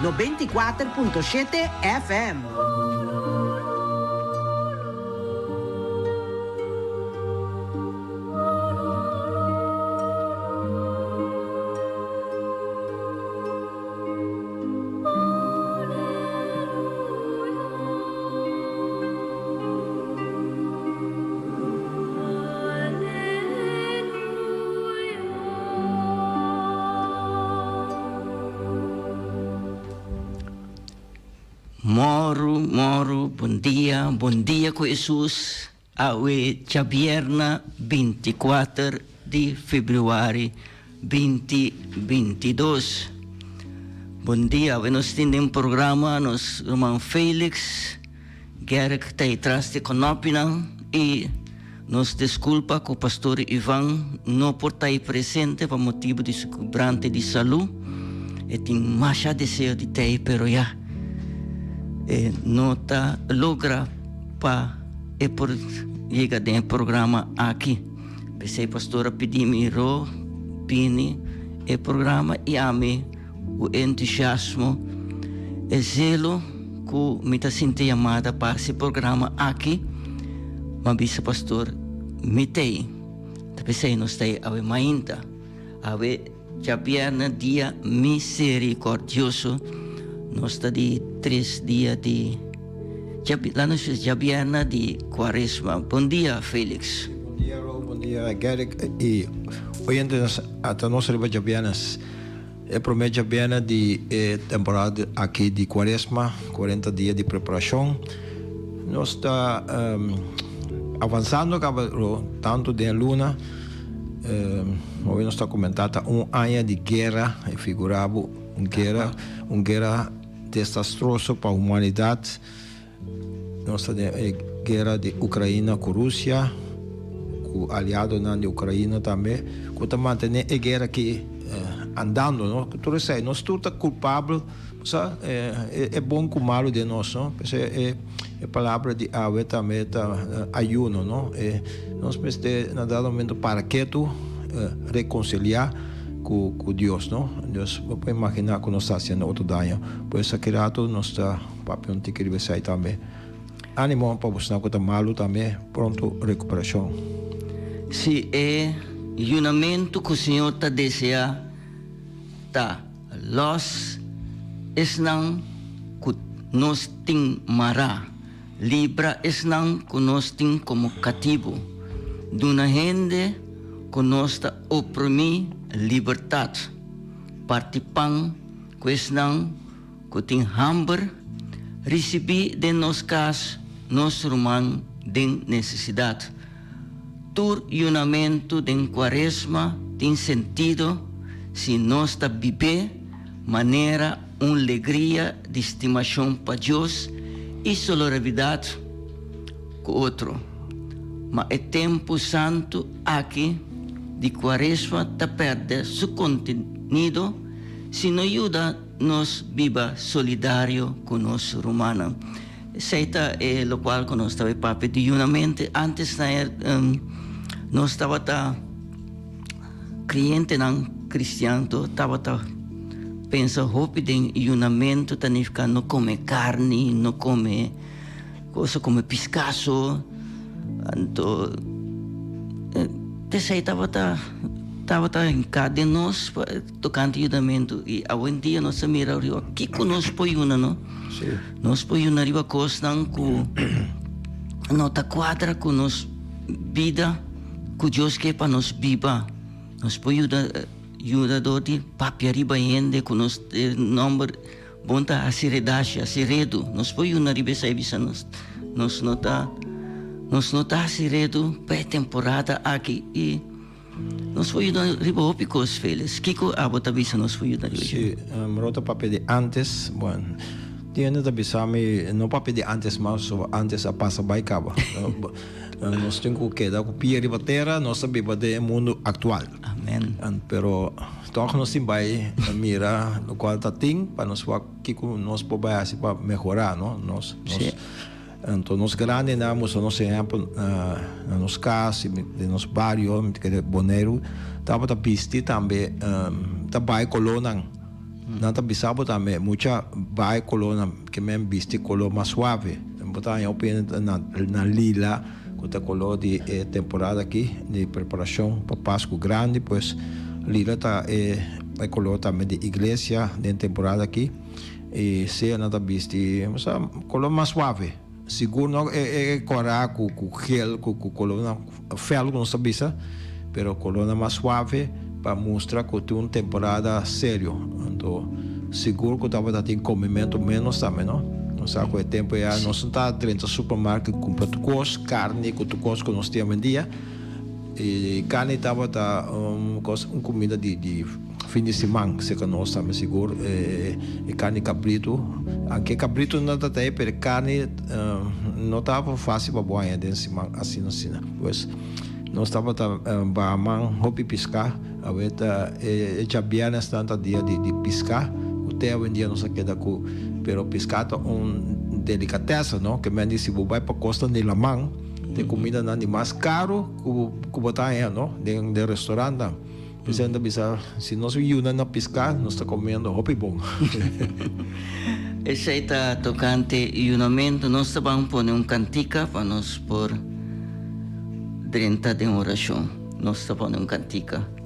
94.7 FM. Moro, bom dia com Jesus. Awe Jabierna 24 de fevereiro 2022. Bom dia, nós temos um programa, nós irmão Felix, quer que está atrás de Conopinang e nos desculpa que o pastor Ivan não pode estar presente por motivo de quebrante de saúde. E tem mais desejo de ter, pero já. Não está logra para por chegar no programa aqui. Pensei pastora pedir-me pini o programa e ame o entusiasmo e zelo que me está sentindo amada para esse programa aqui. Mas bisa pastor mitei. Pensei nós tem ave mainta, ave Jabierna dia misericordioso. Nós está de 3 dias de lá nós Jabierna de Quaresma. Bom dia, Felix. Bom dia, Ro. Bom dia, Garrick. E hoje até nós riba Jabiernas é promete Jabierna de temporada aqui de Quaresma, 40 dias de preparação. Nós está avançando, tanto de luna. Hoje nós está comentando ano de guerra, figurado guerra desastrosa para a humanidade. Nós temos a guerra de Ucrânia com a Rússia, com aliado na Ucrânia também, que também tem a guerra que andando, não? Tu sei, nós todos culpáveis, é bom com malo de nós, não? É a palavra de ave também tá ayuno, não? Nós precisamos na dado momento para que tu reconciliar com Deus, não? Deus pode imaginar que nós está fazendo outro dano, por isso que nós está papel que ele vai também. Ânimo para buscar coisa malo também, pronto recuperação. Se é junamento que o Senhor está desejando, tá, nós não que nós tem mará, libra não que nós tem como cativo, duna gente que nós está oprimir liberdade, participam que não que tem hambre, receber de nos casos nosso irmão de necessidade. Tur junamento de Quaresma tem sentido se nós está viver maneira uma alegria de estimação para Deus e solidariedade com o outro. Mas é tempo santo aqui de Quaresma está perde seu contenido se não ajuda nos viva solidário com nosso romano. Seita é o qual que nós estava papo de unamente antes nós estava cliente não cristiano estava pensa hope de unamento tanifica não come carne não come coisa como piscaço então sei estava em cada nós tocando unamento e hoje em dia nós mira o que nós põe una não nós põe una riba costa não está quadra com nos vida que Deus quer para nos viva nós põe ajuda de papi riba ende com nos número bonta a seriedade nós põe una riba sai bisa nos nota seriedade para temporada aqui e nós foi na riba opicos felizes Kiko abota bisa nós foi na riba sim rota papel de antes bom tiene da bisa me não papel de antes mas antes a passa vai caba nós temos que dar com pia riba terra nós sabemos do mundo atual amém pero toch nós sim vai mira no qual tá tem para nós Kiko nós podemos para melhorar não nós então nós grandes damos o nosso exemplo nos casas de nos bairros que é Bonaire estava da pista também tá vai colônia Nata bisabo também mucha vai color que me viste color mais suave. Botar em opinião na lila, com o color de temporada aqui de preparação para Páscoa grande, pois lila tá é color também de igreja de temporada aqui. E se nata viste, mas color mais suave. Seguro não é corar com gel, com color não fel não sabe isso, pero color mais suave para mostrar que tem uma temporada sério. Então, seguro que estava tendo comimento menos também, não? Não sabe qual é o tempo já. Nós não está dentro do supermercado compra tu cos, carne com tu cos que nós temos em dia. E carne estava uma comida de fim de semana, se que nós estamos seguro. E carne cabrito, aqui cabrito não está aí, mas carne não estava fácil para boa dentro de semana, assim. Pois nós estava para hobby pescar. A veta já viene tanto dia de pescar. O teu em dia não se queda com, pero pescar é delicatessa, não? Que me disse se vai para costa de Lamang, tem comida nada mais caro que botar aí, não? De restaurante. Pensando bisa se nós viuna na pescar, nós está comendo hobby bom. Esse está tocante unamento, nós vamos pôr cantica para nós por 30 de oração. Nós estamos pôr cantica.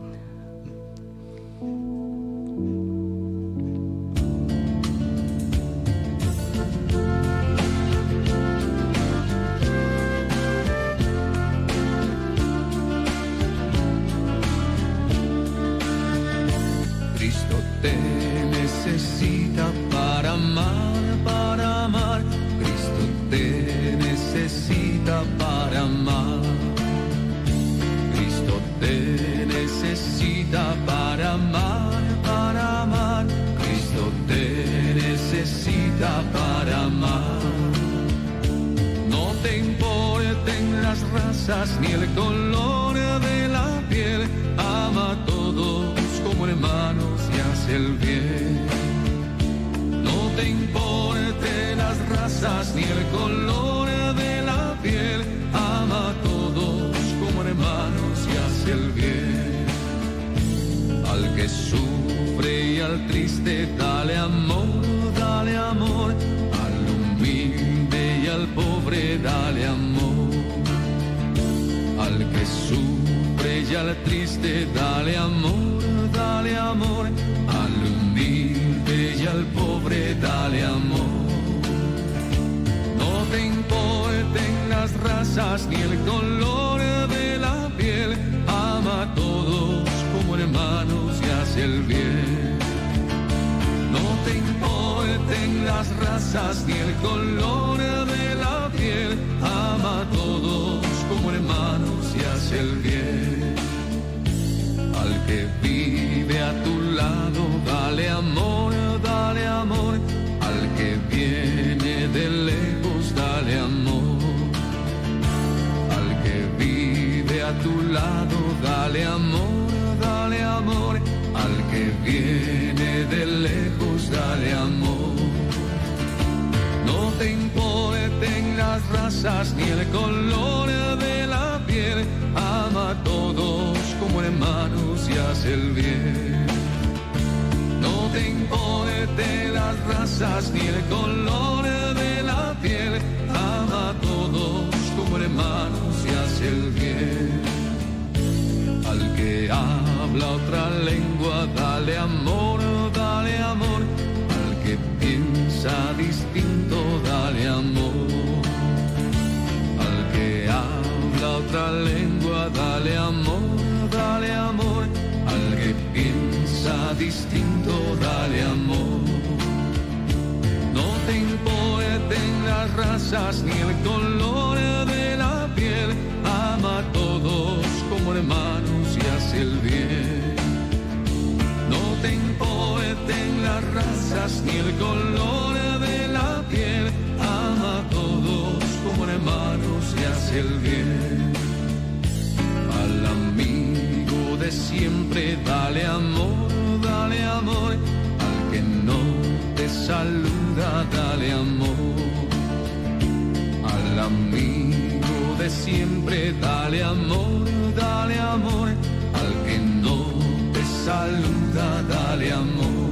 Ni el color de la piel, ama a todos como hermanos y hace el bien. No te importen las razas ni el color de la piel, ama a todos como hermanos y hace el bien. Al que sufre y al triste dale amor, al humilde y al pobre dale amor. Al que sufre y al triste dale amor, al humilde y al pobre dale amor. No te importen las razas ni el color de la piel, ama a todos como hermanos y hace el bien. No te importen las razas ni el color de la piel, ama a todos como hermanos y hace el bien. Al que vive a tu lado, dale amor, al que viene de lejos, dale amor. Al que vive a tu lado, dale amor, al que viene de lejos, dale amor. No te importen las razas ni el color de la piel, ama a todos como hermanos y hace el bien. No te importen las razas ni el color de la piel, ama a todos como hermanos y hace el bien. Al que habla otra lengua, dale amor, al que piensa distinto, dale amor. Al que habla otra lengua, dale amor, al que piensa distinto, dale amor. No te importen las razas ni el color de la piel, ama a todos como hermanos y hace el bien. No te importen las razas ni el color de la piel, ama a todos como hermanos y hace el bien. Al amigo de siempre dale amor, al que no te saluda dale amor. Al amigo de siempre dale amor, al que no te saluda dale amor.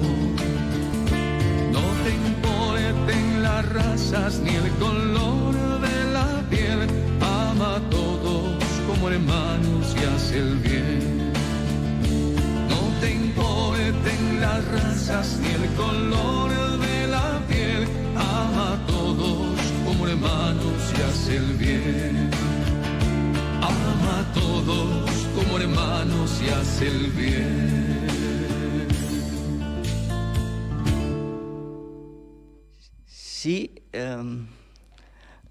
razas ni el color de la piel, ama a todos como hermanos y hace el bien. No te importen las razas ni el color de la piel, ama a todos como hermanos y hace el bien. Ama a todos como hermanos y hace el bien. Sí,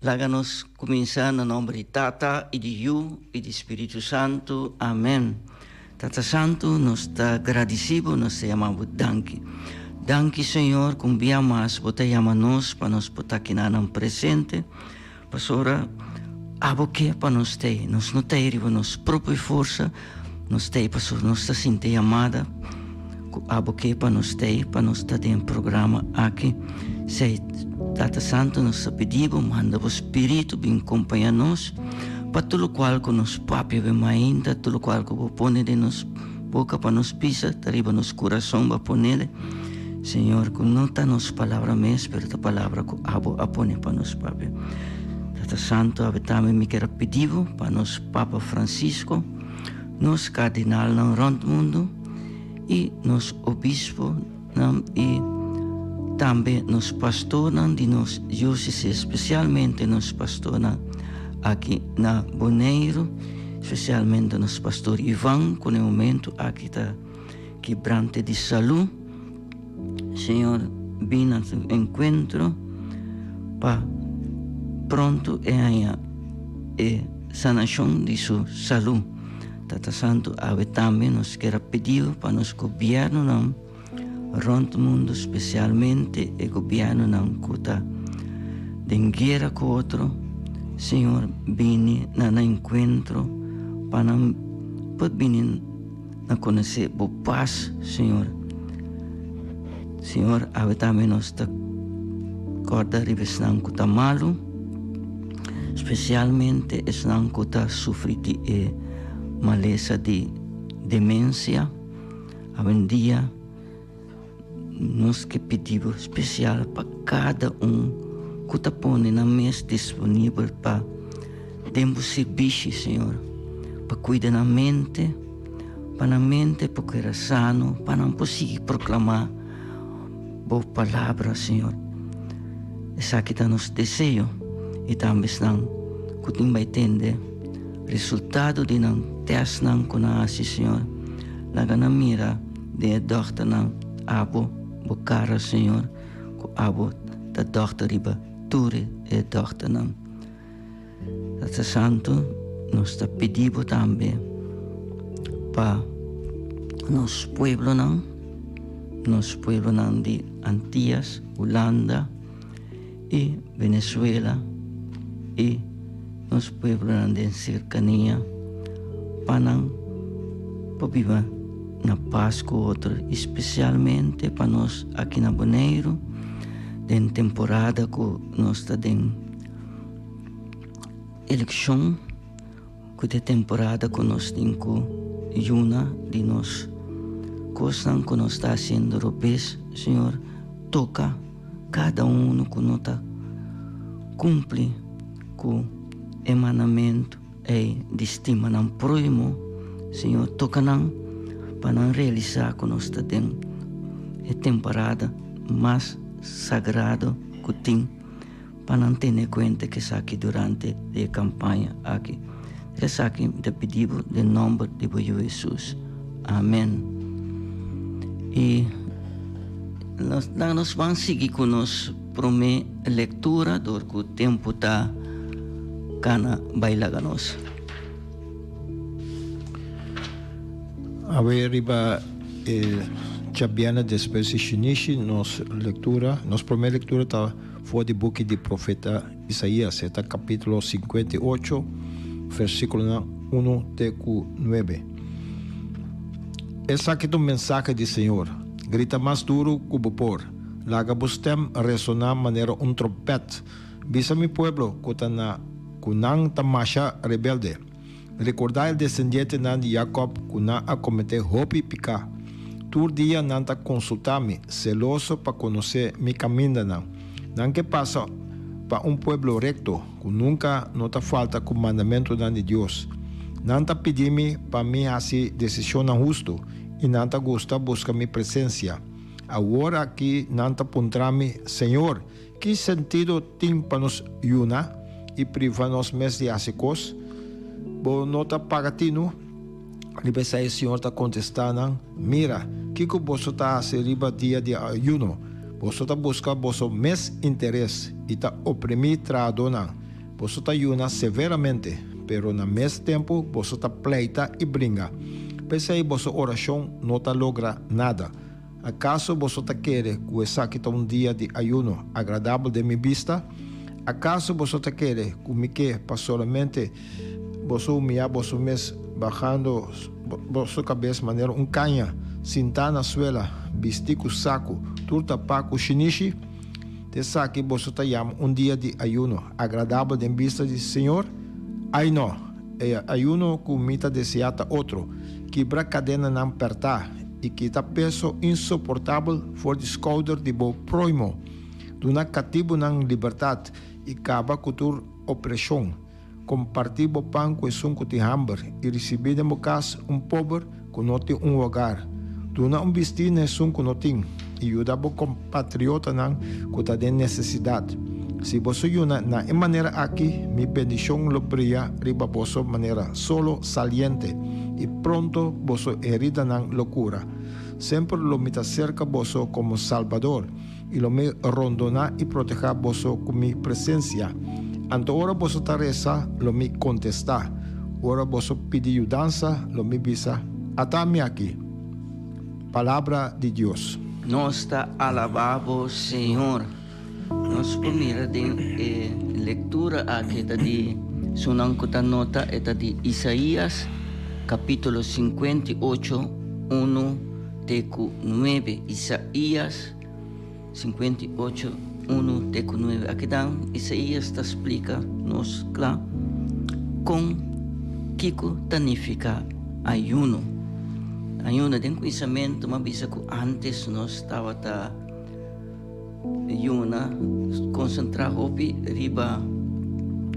láganos comenzar en nombre de Tata y de Hijo y de Espíritu Santo. Amén. Tata Santo, nos está agradecido, nos te llamamos danke. Danke, Senhor, com bem mais, você chama-nos para nos botar aqui no presente. Pastora, abo que para nós ter, nós não temos nossa própria força, nós temos, pastor, nós está sentindo amada. Abo que para nós estar em programa aqui. Sei, Tata Santo, nos pedimos, manda o Espírito bem acompanhar-nos, para tudo qual que nos papi bem ainda, tudo qual que vou pôr de nos boca para nos pisar, arriba nos coração para pôr. Senhor, que não está nos palavra mesmo, mas a palavra que abo a pôr para nos papi. Tata Santo, ave também me quero pedir para nos Papa Francisco, nos cardinal no rondo mundo e nos obispo e também nos pastores de nos diocese, especialmente nos pastores aqui na Bonaire, especialmente nos pastores Ivan, que no momento aqui está quebrante de saúde. Senhor, vem ao encontro para pronto e sanação de sua saúde. Tata Santo, ave também nos quer pedir para nos governo não rondo mundo, especialmente o governo não cuta de guerra com outro. Senhor, vem no encontro para não pode vir a conhecer a paz, Senhor. Senhor, ave também nos está corda ribes não cuta malo, especialmente es não cuta sofrer de maleza de demência. Ave dia nós que pedimos especial para cada que está pondo na mesa disponível para dar serviço, Senhor, para cuidar da mente, para a mente porque era sano, para não conseguir proclamar boa palavra, Senhor. Essa aqui está nosso desejo e também não que vai entender resultado de não teste não conhece, Senhor. Laga na mira de dorta não abo cara, Senhor, que abo da dorta riba ture e dorta não. Tata Santo, nos está pedindo também para nos pueblo não de Antillas, Holanda e Venezuela e nos pueblo não de cercania para não viver na paz com outro, especialmente para nós aqui na Bonaire, em temporada que nós está em eleição, que é temporada que nós temos Yuna de nós, coisas que nós está fazendo robês, Senhor, toca cada que nós está cumpre com emanamento e de estima não próximo, Senhor, toca não para não realizar que nós está em temporada mais sagrada que tem, para não ter em conta que está aqui durante a campanha aqui. Essa aqui te pedimos em nome de Jesus. Amém. E nós vamos seguir com nossa primeira leitura, porque o tempo está cana bailar nós. A ver, riba Chabiana depois de Shinichi, nossa primeira leitura está fora do book do profeta Isaías, está capítulo 58, versículo 1 até 9. Essa aqui é a mensagem do Senhor. Grita mais duro que o vapor. Laga bustem ressonar maneira trompete. Visa mi pueblo kunang tamasha rebelde. Recordar el descendiente de Jacob kuna a cometer hopi pica. Tur dia nanta consultar-me, celoso para conhecer mi caminho não. Não que passa para um pueblo recto, que nunca nota falta com o mandamento de Deus. Não está pedindo para mim fazer decisão justo e não está gosta buscar minha presença. Agora aqui não está apontando-me, Senhor, que sentido tem para nos una e privar nos meses de assicos? Bo nota pagatino, libesai o Senhor está contestando, mira, que você está a ser dia de ayuno? Você está buscando vosso mês interesse e está oprimir traadona. Você está ayuna severamente, pero na mesmo tempo você está pleita e brinca. Pensei vossa oração não está logra nada. Acaso você está querer que essa aqui está dia de ayuno agradável de minha vista? Acaso você está querer que me quer para solamente você humilhar vosso mês bajando vossa cabeça de maneira canha, sentar na suela, vestir com saco, turta para com shinishi? Dessa aqui você está chamando dia de ayuno agradável de vista de Senhor? Ai não, é ayuno que me está desejando outro, quebra cadena não apertar e que está peso insuportável for discouder de bo proimo, duna cativo na liberdade e acaba com a opressão. Compartir o pão com o de hamburger e receber de casa pobre que não tem lugar. Duna vestir na que não tem e ajudar o compatriota que está em necessidade. Se você ajuda na maneira aqui, minha bendição lo brilha riba vossa maneira solo saliente e pronto você herida na loucura. Sempre lo mita cerca você como Salvador e lo me rondona e proteger você com minha presença. Anto ora você está reza, lo me contestar. Ora você pedir ajudança, lo me visa. Atame aqui. Palavra de Deus. Nós está alabado, Senhor. Nós primeira de leitura aqui de sunang kuta nota eta de Isaías capítulo 58 1 teco 9. Isaías 58 1 teco 9. Aqui dan Isaías está explica nos claro com kiko tanifica ayuno. Ayuno den conhecimento mabisa ko antes nós estava ta Yuna concentrar hopi riba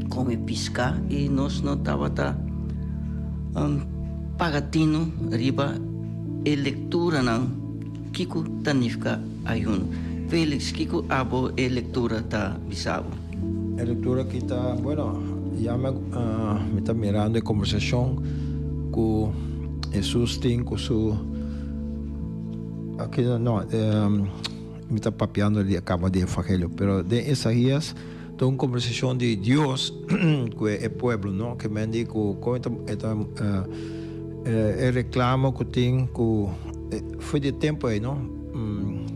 come pisca e nós não estava pagatino riba e leitura não kiko tanifica ayuno. Felix kiko abo e leitura ta bisabo. A leitura que está, bueno, já me está mirando a conversação com Jesus tem com su aqui não me está papeando ali acaba de evangelho, pero de Isaías tem uma conversação de Deus com o povo, não, que me diz que reclama que tem que foi de tempo aí, não,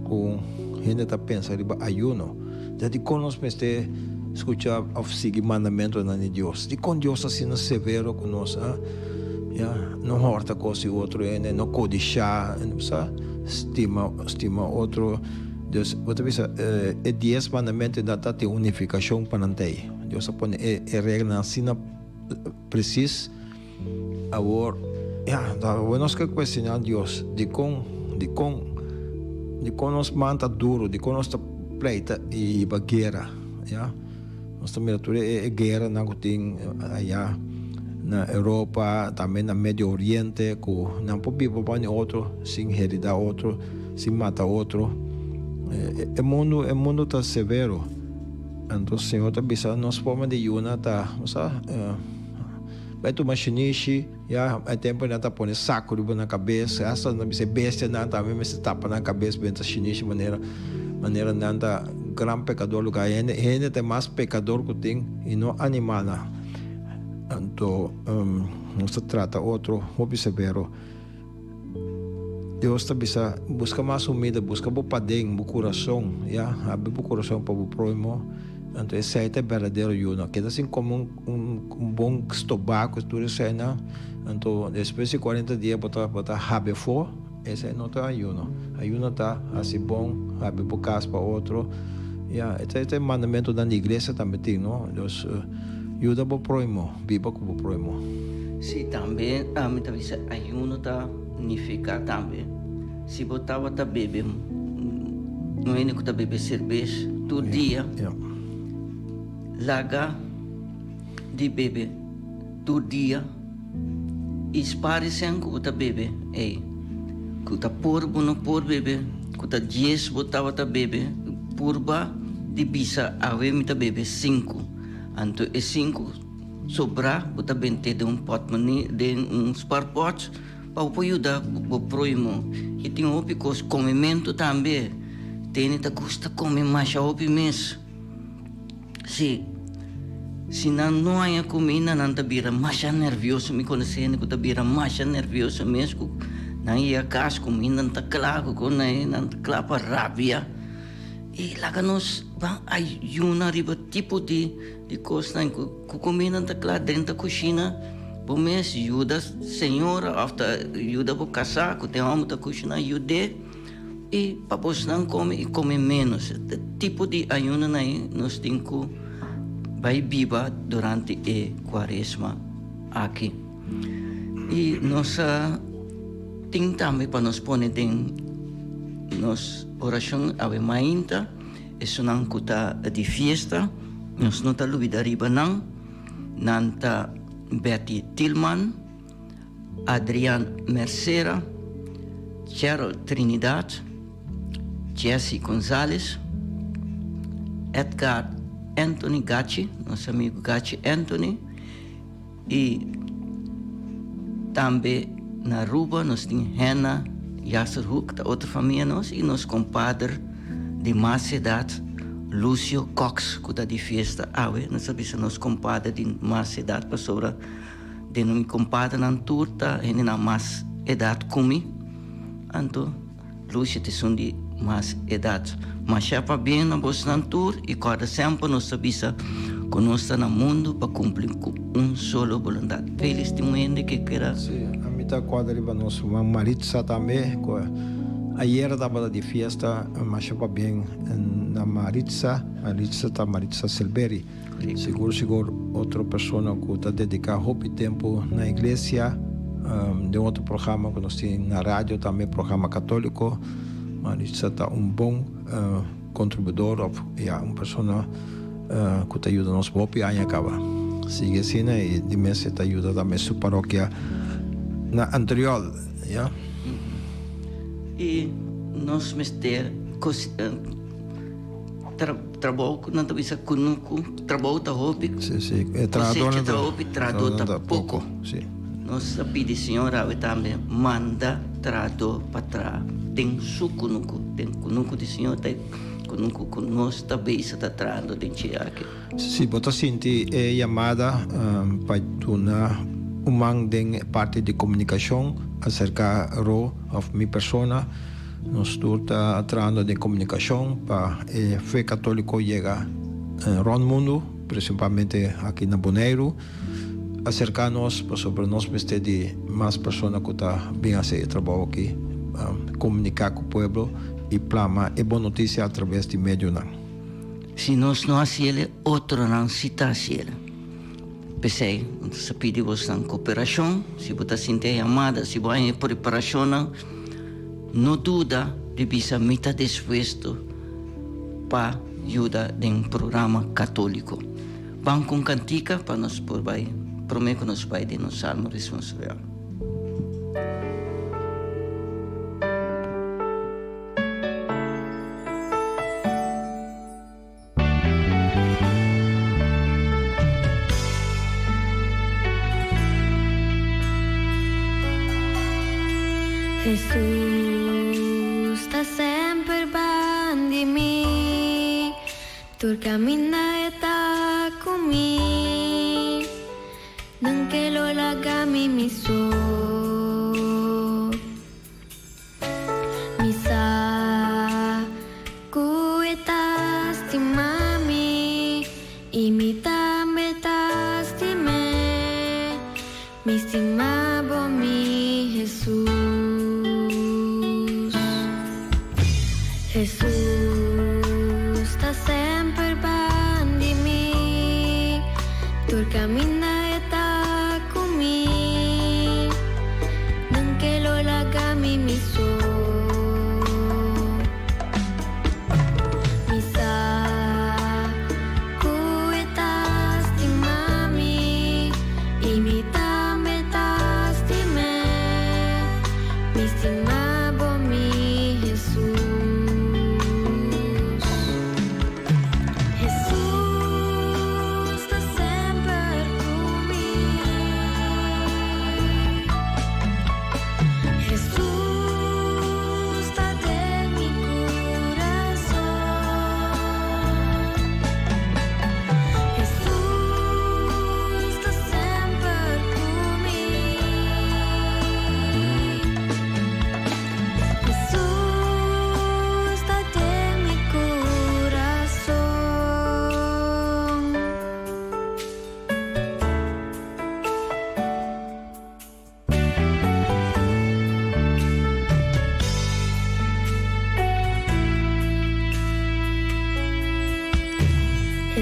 com gente está pensando riba ayuno, já de conosco me está escuchar ou seguir mandamento de Deus, de com Deus assim severo conosco, não horta coisa outro, não codichar, não precisa estima outro. Deus, você pensa, 10 mandamentos da tem unificação para não ter. Deus põe regra assim precisa. Agora, nós que questionar Deus de com nós manta duro, de com nós pleita e guerra, nós também é guerra na que tem allá na Europa, também no Médio Oriente, que não pode viver outro, sem heredar outro, sem matar outro. O mundo está severo. Então, o Senhor está pensando, nós podemos de Yuna, vai tomar chinichi, há tempo ainda está pondo saco na cabeça, essa não é bestia, não também se tapa na cabeça, bem está chinichi, maneira não está grande pecador, lugar, ainda tem mais pecador que tem, e não animal. Então, não se trata outro, muito severo. Deus está bisa busca mais humilde, busca o padeng, o coração, abre o coração para o próximo. Então esse é o verdadeiro ayuno. Queda assim como bom estobaco, tudo isso aí, não. Então depois de 40 dias botar rabe for, esse não está ayuno. Ayuno está assim bom, rabe por casa para outro. Esse é o mandamento da igreja também tem, não? Deus ajuda para o próximo, viva com o próximo. Sim, também a minha visa ayuno está significa também. Se botava a beber, 1 não é que está beber cerveja todo dia, laga di bebe do dia ispare sen kuta bebe kuta porbo no por bebe kuta 10 botava ta bebe purba di bisa awe mita bebe 5 anto e 5 sobra buta bente de potmani de sparpot pa ajuda bo proimo e tem opi cos comimento também tem ta custa come mais opi mes se não há comida não tá bira mais nervioso me conhecendo que tá bira mais nervioso mesmo não ia cas comida não tá claro com não tá claro para rabia e lá que nós ayuna riba tipo de coisa que comida não tá claro dentro da cozinha bom mês ajuda senhora after ajuda para casar que tem homem da cozinha ajuda e para você não come e come menos tipo de ayuna aí nós temos que vai viva durante a quaresma aqui e nossa tem também para nós pôr em nossa oração ave mainta é não cuta de festa nós não tá luida riba não nanta Betty Tillman Adrian Mercera Cheryl Trinidad Jesse Gonzalez Edgar Anthony Gacci, nosso amigo Gacci Anthony, e também na Aruba nós temos Hannah Yasserhoek, da outra família nossa, e nosso compadre de mais idade, Lúcio Cox, que está de festa, nós sabemos nosso compadre de mais idade, para sobre de nosso compadre na turta, ele na mais idade comigo, então Lúcio te são de mais idade. Mas já para bem na nossa tour e cada sempre nós sabemos que nós estamos no mundo para cumprir com solo vontade. Feliz de mundo que queira. Sim, a mitad quadra riba nosso Maritza também. Ayer estava de festa, mas já para bem na Maritza está Maritza Silveri. Seguro outra pessoa que está dedicada muito tempo na igreja, de outro programa que nós temos na rádio também, programa católico. Maritza está bom contribuidor, uma pessoa que te ajuda nos próprios anos acaba. Sigue assim e de mês te ajuda também sua paróquia na anterior, yeah? E nós mestre trabalho não tá bisa kunuku, trabalho tá hobby. Sim, trabalho tá pouco. Sim. Nós pedimos senhora também manda trado para tem sukunuku, tem kunuku de senhor tem kunuku que nós também está tratando de aqui. Sim, bota senti chamada para tornar uma parte de comunicação acerca de minha persona. Nós estamos tratando de comunicação para a fé católica chegar ao mundo, principalmente aqui na Bonaire. Acercar-nos sobre nós mestre de mais pessoas que estão bem a fazer trabalho aqui, comunicar com o povo e plasmar a boa notícia através de médio não. Se nós não fazemos, outro não se está fazendo. Pensei, se pedimos uma cooperação, se você sentir chamada, se você preparação, não duda de bisa mitad disposto para ajudar em programa católico. Vamos com cantica para nós por vai. Prometo que nos vai de nos salmo responsabilidade. Jesus está sempre bem de mim, tu caminha está comigo. Nang lo lagami miso misa kuetas ti mami imita metas ti me mi simabo mi Jesus está sempre bem de mim tu camina comigo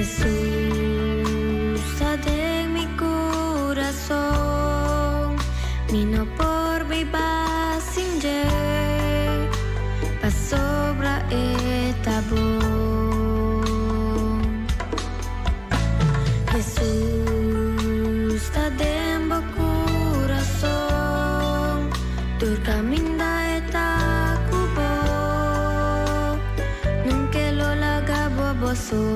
Jesús, de mi corazón, mi no por viva sin ye, pa sobra etabón. Jesús, de mi corazón, tu caminda eta cubo, nunca lo lagabo a bozo.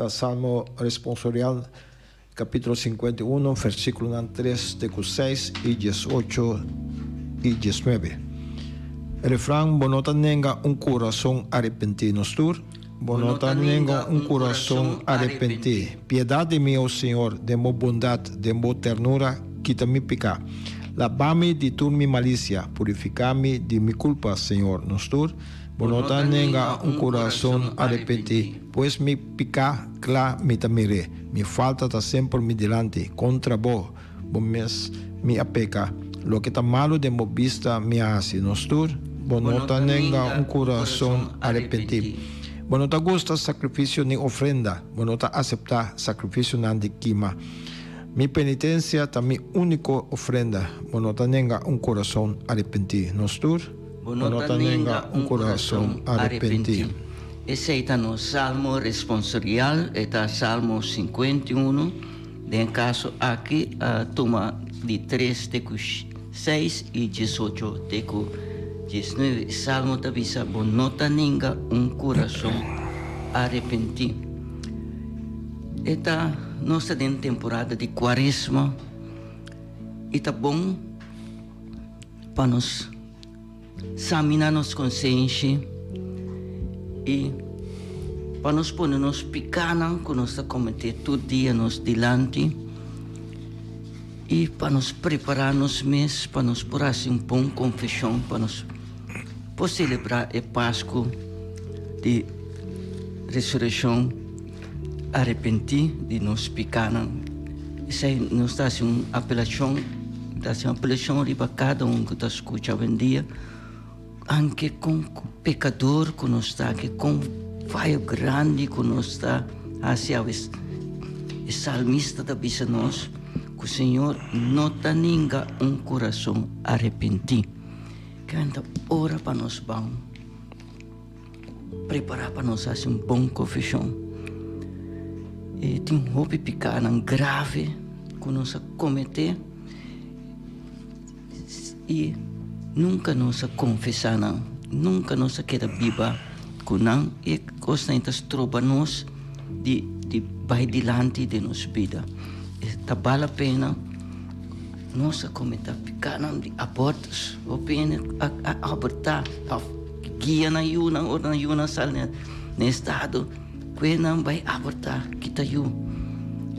Salmo responsorial, capítulo 51, versículo 3, 6 y 18 y 19. Refrán, bonota nenga un corazón arrepentido. Bonota nenga un corazón arrepentido. Piedad de mí, oh Señor, de mi bondad, de mi ternura, quita mi pecado. Lavame de tu mi malicia, purificame de mi culpa, Señor. Bonota nenga un corazón arrepentido, pues mi pica cla mi tamire, mi falta está siempre mi delante, contra vos, mes mi apeca, lo que está malo de mi vista me hace, bonota nenga un corazón arrepentido. Bonota gusta sacrificio ni ofrenda, bonota acepta sacrificio nandi quima. Mi penitencia está mi único ofrenda, bonota nenga un corazón arrepentido, bonota nenga un corazón arrepentido. Ese es el Salmo responsorial, es Salmo 51. En caso aquí, toma de 3, 6 y 18, 19. Salmo te avisa, bonota nenga un corazón arrepentido. Esta nossa temporada de Quaresma, e tá bom para nós examinar nossa consciência e para nós pôr nos pecados que nós cometemos todo dia nos delante e para nós preparar nos mês para nós por assim bom confissão para nós por celebrar a Páscoa de ressurreição, arrepentir de nos pecados. Isso aí nos dá uma apelação para cada um que está escutando hoje em dia, anche com pecador que nós está, que com falha grande que nós está, assim o salmista da bisa nós, que o Senhor não tem ninguém coração arrepentir. Que ainda ora para nós bom, preparar para nós assim bom confissão. E tem roupa pecado grave que nós cometer e nunca nós confessar não, nunca nós queda viva com não e constantemente tropa nós de vai dilante de nos vida. Está vale a pena nós cometer pecado de abortos, ou pena abortar, guia na yuna ou na yuna sal no estado Kwe nang bay aborta kita yu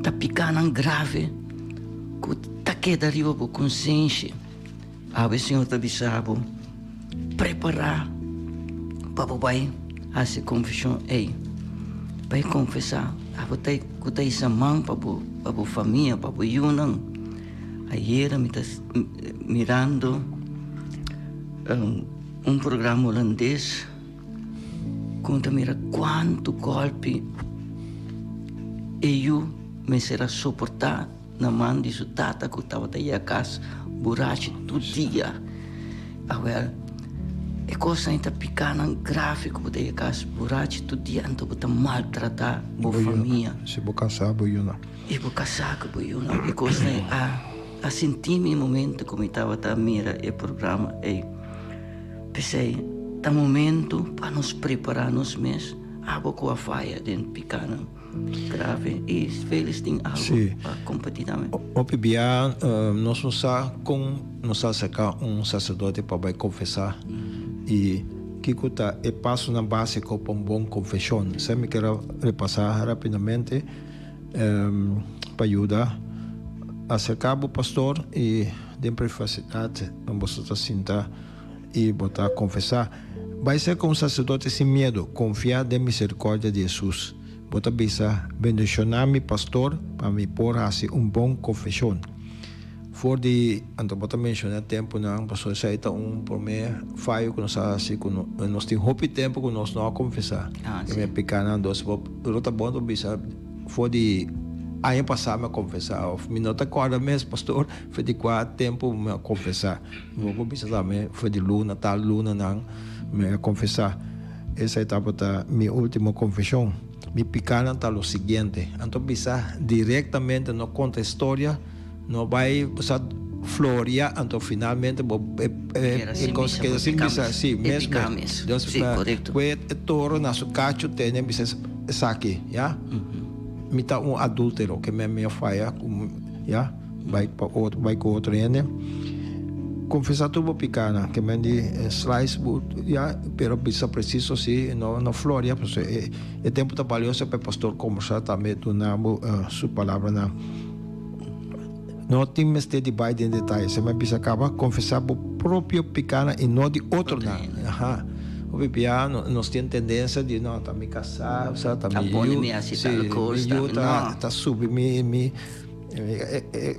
tapika ng grave ku takeda riwa po consciência. Abe Senhor tabisabo preparar para bay ase confissão ei. Bay confessar abotay kutay samang pabu família pabu yunang. Ayer mitas mirando programa holandês conta mira quanto golpe eu me será suportar na mão de sua tata que estava daí a casa buraco todo dia. Agora é coisa ainda pequena gráfico por daí a casa buraco todo dia então botar maltratar a família. Se vou casar, vou ir não. E vou casar com eu não. É coisa a sentir me momento como estava a mira o programa e pensei tá momento para nos preparar nos mês água com a faia dentro pequena grave e feliz tem algo para competir também. O Pibia nós nos sacar sacerdote para vai confessar e que cuta é passo na básico para bom confissão. Se me quero repassar rapidamente para ajudar acercar o pastor e de privacidade você sentar e botar confessar. Vai ser com sacerdote sem medo, confiar na misericórdia de Jesus. Bota bisa bendicionar-me pastor para me pôr assim bom confissão. For de então bota mencionar tempo não pastor isso aí tá primeiro falho que nós assim nós tem pouco tempo que nós não confessar. É pequena dos rota bom bisa for de aí passar me confessar. Minuto agora mesmo pastor foi de quatro tempo me confessar. Vou bisa também foi de luna não me confessar. Essa etapa tá minha última confissão. Me pequena tá o seguinte, então bisa diretamente não conta história, não vai passar floria, então finalmente que assim bisa sim mesmo. Deus correto. Que toro na sua cacho tem bisa saque, já? Me tá adúltero que me faia, já? Vai com outro ene. Confessar tudo pequena, que me di slice, já, pero bisa preciso sim, no floria, porque é tempo tá valioso para pastor conversar também do nabo sua palavra na. Não tem mais de dividir em detalhes, se me bisa acaba confessar o próprio pequena e não de outro não. Aha. O bebia nós tem tendência de não tá me casar, tá me tá subir me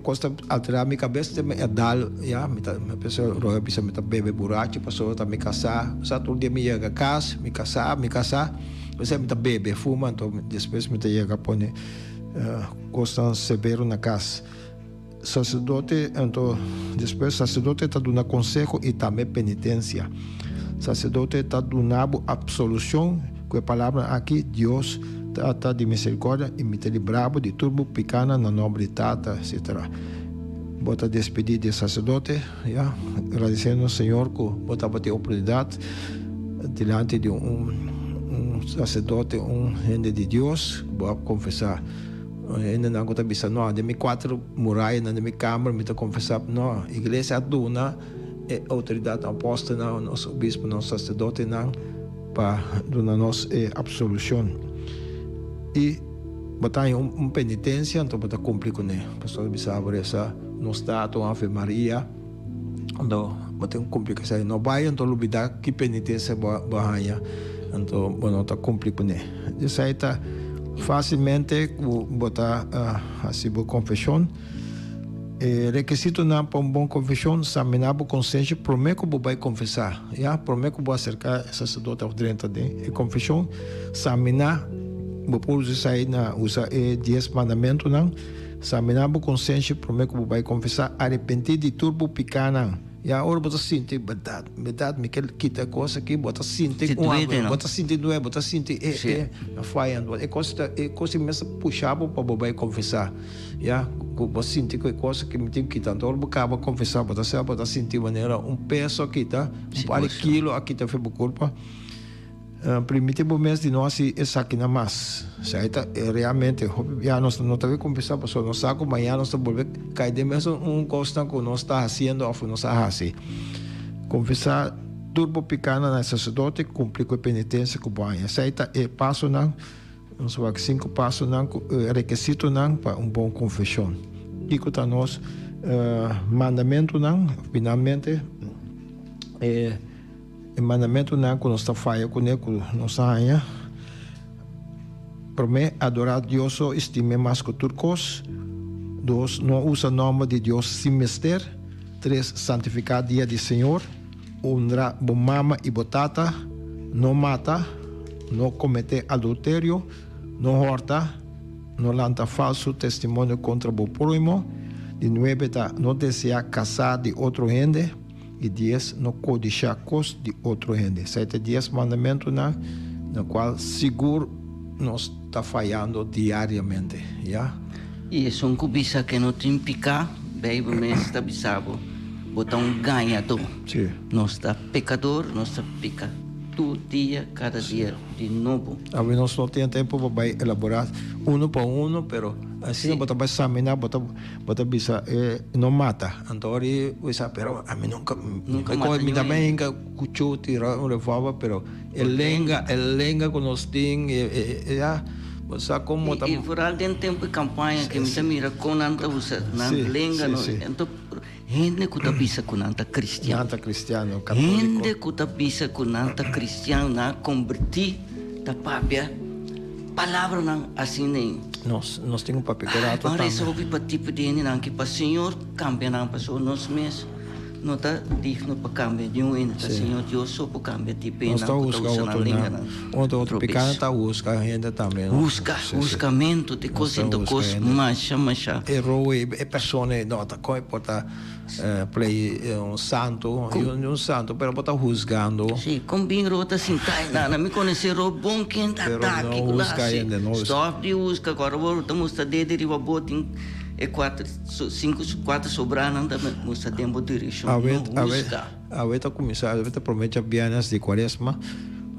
costa alterar minha cabeça me dal já me pessoa roga bisa me bebe buraco passou tá me casar todo dia me ia casa me casar você me bebe fuma então depois me ia pone costa severo na casa sacerdote então depois sacerdote tá dando conselho e também penitência sacerdote tá dando absolução com a palavra aqui Deus trata de misericórdia e me librava de turbo pequena na nobre tata, etc. Bota despedir de sacerdote, já, agradecendo ao Senhor que bota ter oportunidade diante de sacerdote, gente de Deus, vou confessar. Ainda não está bisa não, de 4 muralhas na minha câmara, me está confessar não, igreja aduna é autoridade aposta não, nosso bispo, nosso sacerdote não, para dar nossa absolução. E botar penitência, então botar cumprir com ele. Pastor Bisabo, essa no stato, Ave Maria, então botar cumprir com isso. Não vai, então olvidar que penitência bahaya, então botar cumprir com ele. Isso aí tá facilmente botar assim boa confissão. Requisito na para bom confissão, examinar a consciência, prometo que vai confessar, já prometo que vou acercar sacerdote ao direito de confissão, examinar por isso aí na usa 10 mandamentos não examinar a consciência prometo que vai confessar arrepentir de turbo pequena e agora você sente verdade me quer quitar coisa aqui você sente você sente doer você sente a falhando é coisa mesmo puxava para vai confessar já você sente que coisa que me tem que quitar então acaba confessar você sente maneira peso aqui tá quilo aqui tá foi por culpa primitivo mês de nós é aqui na mais realmente já nós não estamos conversando pessoal nós saco amanhã nós volver cair de mesmo costa que nós está fazendo ou nós está assim confessar turbo pequena na sacerdote cumprir com a penitência com banho essa é passo não Nos wak 5 passos nang requisito nang para bom confissão. Kiko tá nos mandamento nang finalmente mandamento nang quando está falha com ele nos arranha. Promete adorar Deus ou estime mais que turcos. 2. Não usa nome de Deus sem mister. 3. Santificar dia do Senhor. Honra bo mama e botata. Não mata. Não comete adultério. Não horta. Não lanta falso testemunho contra o próximo. De 9. Não deseja casar de outro gente. E 10. Não codiciar coisas de outro gente. 7 10 mandamentos na qual seguro nós está falhando diariamente, já? E é um cubisa que não tem picar, bem, mas está bisabo, botar ganhador. Sim. Nós está pecador, nós está pica todo dia, cada dia, de novo. A ver, nós não temos tempo para elaborar por um, pero assim, bota para examinar, bota bisa, não mata. Então, bisa, pero a mim nunca mata ninguém. Também nunca cuchou, tirar revólver, pero el lenga que nós temos, já, você como tá. E por algum tempo de campanha que me mira com nanta usa, nanta lenga, então gente que tá bisa com nanta cristiano. Nanta cristiano, católico. Gente que tá bisa com nanta cristiano, na converti, tá papia. Palavra não assim nem. Nós temos um papel que para isso eu para tipo de não que para Senhor cambia não para nós mesmos. Não está digno para cambiar de ainda, Senhor Deus só para cambiar tipo não está usando a língua não. Outro pecado está usando ainda também. Buscamento de coisa de coisa macha. Errou e pessoa não está com porta play santo, santo, pero bota juzgando. Sim, com bem rota assim, tá, não me conhecer bom quem tá aqui lá. Stop de usca agora vou estamos tá de deriva botin e 4 sobrando da musta tempo direção. A veta começar, a veta promete bianas de quaresma.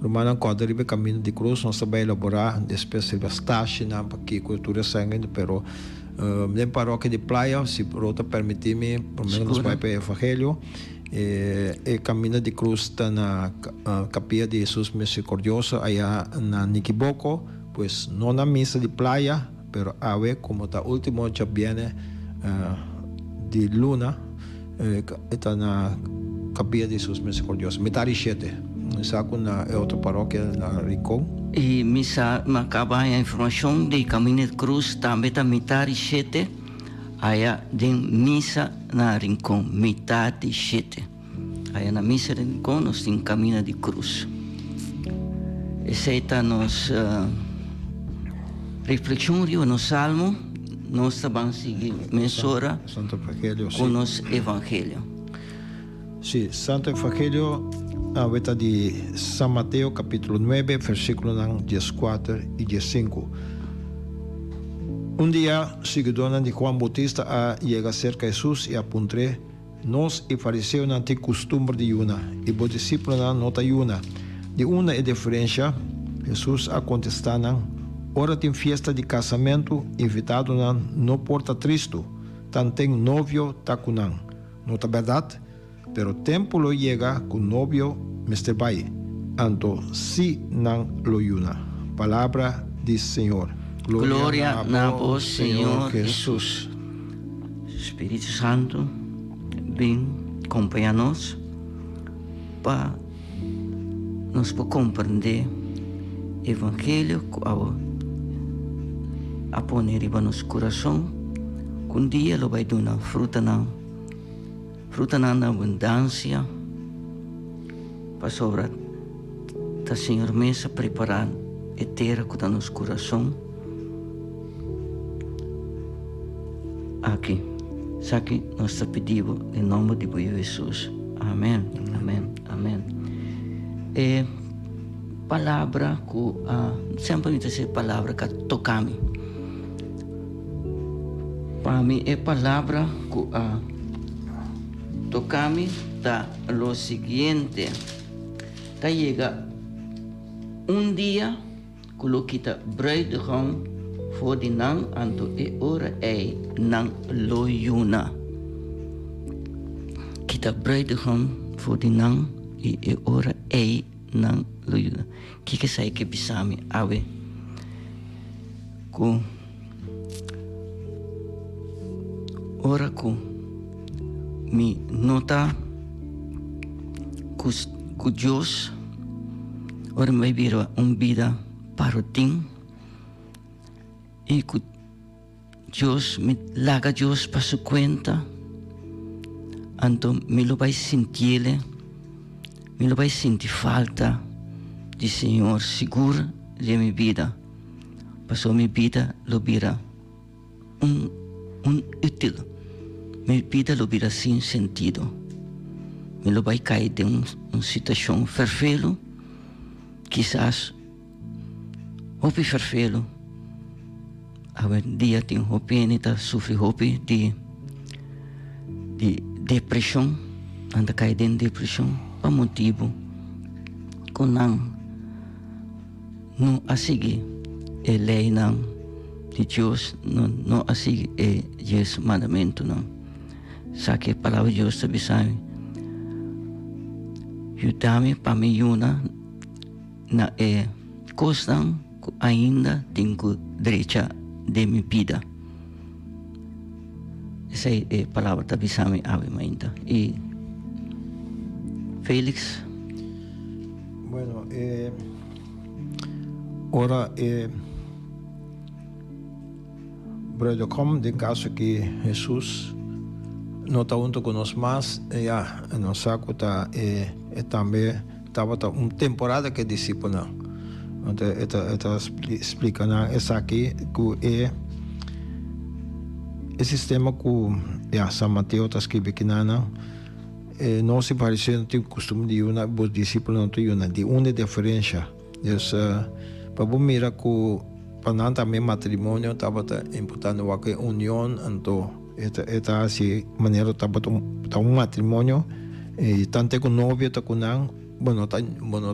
Romana quando ribe caminho de cruz, nós vai elaborar espécie de stash na que cultura sangue, pero na paróquia de Praia, se rota permitir-me, pelo menos vai para o Evangelho. E caminho de cruz está na capilla de Jesus Misericordioso, aí na Niquiboco, pues não na missa de Praia, pero a ver como está último já viene de Luna, está na capilla de Jesus Misericordioso, metade 7. Saco na outra paróquia na Rincón. E missa acaba a informação de Caminho de Cruz também está metade 7. Aí de missa na Rincón, metade 7. Aí na missa de Rincón nós temos Caminho de Cruz. Essa é nos reflexão no Salmo, nós também seguimos mensura com o nosso Evangelho. Sim, Santo Evangelho. A veta de São Mateus, capítulo 9, versículo 14 e 15. Um dia, seguidores de Juan Bautista chega cerca de Jesus e apuntou: nós e fariseus não temos costume de ayunar, e os discípulos não ayunam. De uma é diferença, Jesus a contestar: ora tem festa de casamento, invitado não porta tristo, tan tem novio tacunang. Não é verdade? Pero tempo lo llega con novio Mr. Bai, anto si nan lo yuna. Palabra del Señor. Gloria a vos, Señor Jesús. Espíritu Santo, ven, acompáñanos para nos compreender o Evangelho a poner em nosso coração. Um dia lo vai dar fruta na abundância para sobrar da Senhor mesa preparar eterna com o nosso coração aqui. Saque nós pedimos em nome de Jesus. Amém. Amém. Amém. É palavra que sempre me diz palavra que toca-me. Para mim é palavra que toca-me está lo siguiente. Tá chega dia que lo kita bruidegom voor die nang anto e ora ei nang lo yuna. Kita bruidegom voor die nang e ora ei nang lo yuna. Kika sai que bisami awe. ku ora ku mi nota ku Dios ora mai vira vida para ting e ku Dios me laga Dios para su cuenta anto me lo vai sentire me lo vai sentir falta di Senhor seguro de minha vida passou minha vida lo vira útil minha vida lo vira sem sentido me lo vai cair de uma situação fervelo quizás hopi fervelo un dia tem hopi nita sofre hopi de depressão anda cair de depressão por motivo com não a seguir a lei não de Deus não a seguir o mandamento não sabe que a palavra de Deus sabe ajuda-me para me una na coisa que ainda tenho direito de minha vida. Essa é a palavra da Bisame Ave Mainda. E Félix? Bueno, ora, brother, como de caso que Jesus não está junto conosco mais, não saco tá também estava uma temporada que discípulo não. Então, está explicando essa aqui que o sistema que São Mateus está escrevendo aqui não se parece, não tem costume de os discípulos não tem de uma diferença. Para você mirar que para não também matrimônio estava importante que união então esta assim maneira estava um matrimônio e tanto com novio está com não bueno tá não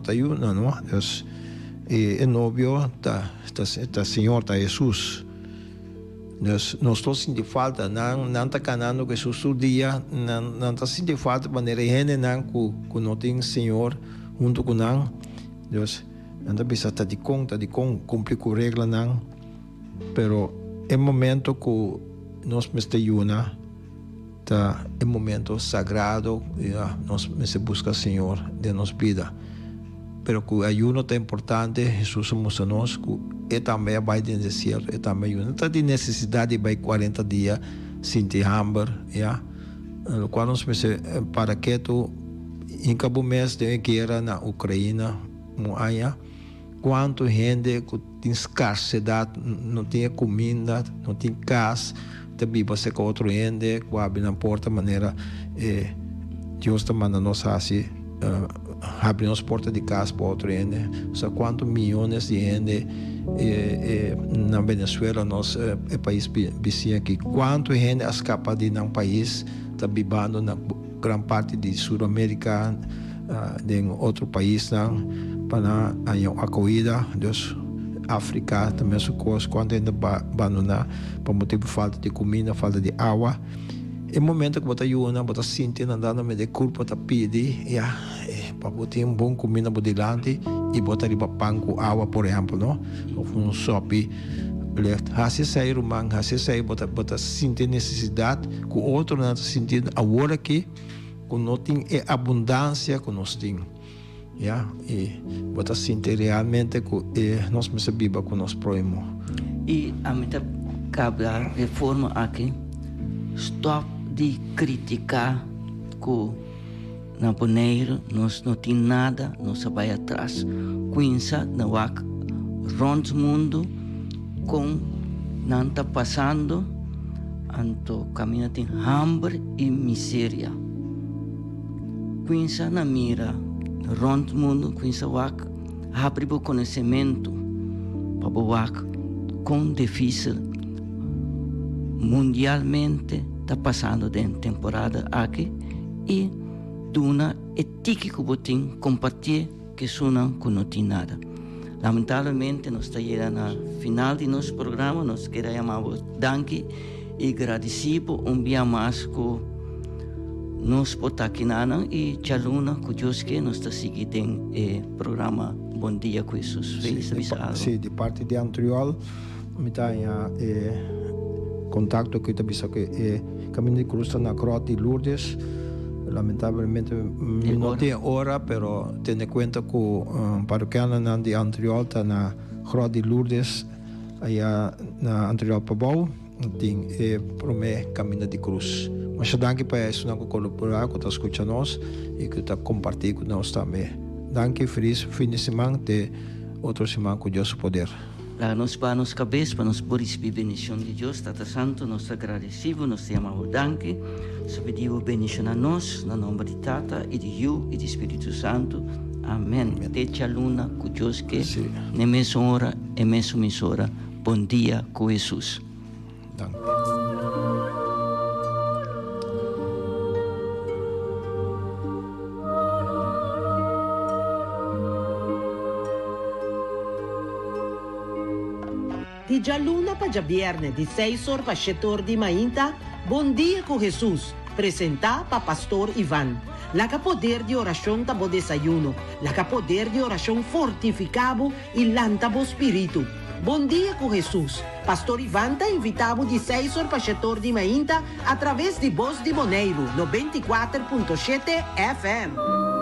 o novio está Senhor está Jesus nós todos sentimos falta não está canando que Jesus o dia não está sentindo falta maneira gente não que não tem Senhor junto com não Deus não bisa tá de conta cumprir com regra não pero é momento que nós estamos tá é momento sagrado nós se busca Senhor de nossa vida pero que ayuno é importante Jesus mostrou-nos que também vai no deserto também ayuno não tem necessidade de vai 40 dias sem ter hambre no qual nós para que tu em cabo mês de guerra na Ucrânia quanto gente que tem escassidade não tem comida não tem casa também você com outro gente que abre na porta maneira Deus está mandando nós assim abrir as portas de casa para outro gente só quantos milhões de gente na Venezuela nosso país vizinho aqui quanto gente escapa de um país está vivendo na grande parte de Sul-América de outro país para a acolhida Deus África também são coisas quando ainda abandonar por motivo de falta de comida falta de água é momento que você ajuda você sente andando me de culpa você pede para você ter bom comida por delante e botar ali pão com água por exemplo não ou sope assim sai rumang assim sai você sente necessidade que o outro não está sentindo agora que não tem abundância que nós temos e você sente realmente que nós vivemos com nós próximos e a mim cabe a reforma aqui stop de criticar que na boneiro nós não tem nada nós vai atrás quinza na wak rond mundo com não está passando anto caminha tem hambre e miséria quinza na mira rond mundo quinza wak abre o conhecimento para o wak com difícil mundialmente está passando de temporada aqui e duna etica que botem compartilhar que sonam que não tem nada. Lamentavelmente nós estamos chegando ao final de nosso programa, nós queremos chamar danke e agradecido dia mais que nós podemos aqui e chaluna que Deus que nós está seguindo o programa Bom Dia com Jesus. Feliz avisado. Sim, de parte de Antriol mitanya contacto que bisa que caminho de cruz na Crote de Lourdes. Lamentavelmente não tem hora, pero tendo conta que paroquiana na de Antriolta na Crote de Lourdes aí na Antriol Pabau tem promete caminho de cruz. Mas danke para isso não colaborar com as escuta nós e que tá compartilhar com nós também. Danke feliz fim de semana de outra semana com Deus poder. Nos para nos cabeça, para nos por receber bendição de Deus, Tata Santo, nós agradecemos, nós te amamos, danke. Se pedimos bendição a nós, no nome de Tata, e de Yu, e de Espírito Santo. Amém. Te a luna, com Deus que, na mesma hora, e mesma emissora. Bom dia com Jesus. Danke. Di già luna pa già viernes di 6 ore pa 7 ore di mainta, Bom dia com Jesus, presenta pa Pastor Ivan. La poder di orazione tabo desayuno, la poder di orazione fortificabo il lantabo spirito. Bom dia com Jesus. Pastor Ivan ta invitavo di 6 ore pa 7 ore di mainta attraverso di Voz di Boneiro, 94.7 FM.